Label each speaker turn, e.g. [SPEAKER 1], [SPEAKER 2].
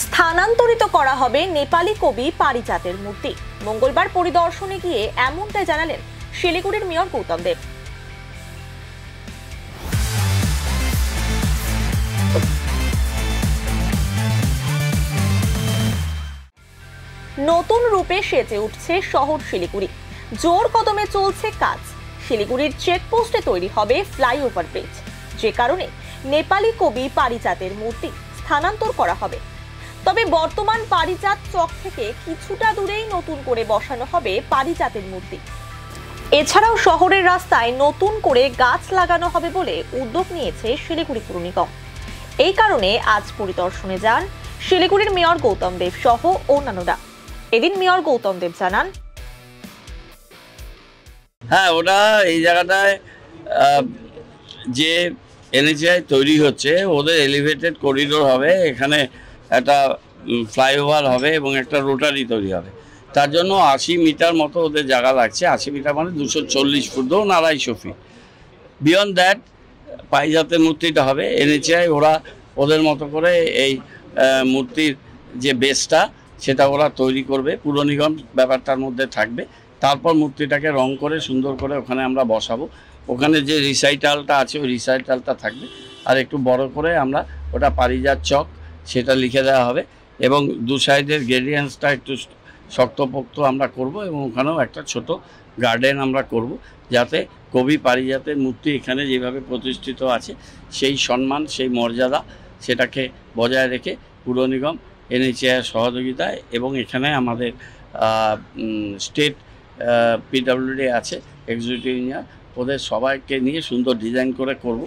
[SPEAKER 1] স্থানান্তরিত করা হবে নেপালি কবি পারিজাতের মূর্তি। মঙ্গলবার পরিদর্শনে গিয়ে এমনটাই জানালেন শিলিগুড়ির মেয়র গৌতম দেব। নতুন রূপে সেজে উঠছে শহর শিলিগুড়ি। জোর কদমে চলছে কাজ। শিলিগুড়ির চেকপোস্টে তৈরি হবে ফ্লাইওভার ব্রিজ, যে কারণে নেপালি কবি পারিজাতের মূর্তি স্থানান্তর করা হবে। তবে বর্তমান পারিজাত চক থেকে কিছুটা দূরেই নতুন করে বসানো হবে পারিজাতের মূর্তি। এছাড়াও শহরের রাস্তায় নতুন করে গাছ লাগানো হবে বলে উদ্যোগ নিয়েছে শিলিগুড়ি পুর নিগম। এই কারণে আজ পরিদর্শনে যান শিলিগুড়ির মেয়র গৌতম দেব সহ অন্যান্যরা। এদিন মেয়র গৌতম দেব জানান,
[SPEAKER 2] হ্যাঁ, ওটা এই জায়গাটায় যে এনএইচআই তৈরি হচ্ছে, ওদের এলিভেটেড করিডোর হবে, এখানে একটা ফ্লাইওভার হবে এবং একটা রোটারি তৈরি হবে। তার জন্য 80 মিটার মতো ওদের জায়গা লাগছে। 80 মিটার মানে 240 ফুট, ধরুন 250 ফিট। বিয়ন্ড দ্যাট পারিজাতের মূর্তিটা হবে। এনএইচআই ওরা ওদের মতো করে এই মূর্তির যে বেসটা সেটা ওরা তৈরি করবে, পুর নিগম ব্যাপারটার মধ্যে থাকবে। তারপর মূর্তিটাকে রং করে সুন্দর করে ওখানে আমরা বসাবো। ওখানে যে রিসাইটালটা আছে ওই রিসাইটালটা থাকবে, আর একটু বড় করে আমরা ওটা পারিজাত চক সেটা লিখে দেওয়া হবে এবং দু সাইডের গ্রেডিয়েন্সটা একটু শক্তপোক্ত আমরা করব এবং ওখানেও একটা ছোট গার্ডেন আমরা করব, যাতে কবি পারিজাতের মূর্তি এখানে যেভাবে প্রতিষ্ঠিত আছে সেই সম্মান, সেই মর্যাদা সেটাকে বজায় রেখে পুর নিগম এনএইচআইয়ের সহযোগিতায় এবং এখানে আমাদের স্টেট পিডব্লিউডি আছে, এক্সিকিউটিভ ইঞ্জিনিয়ার, ওদের সবাইকে নিয়ে সুন্দর ডিজাইন করে করব।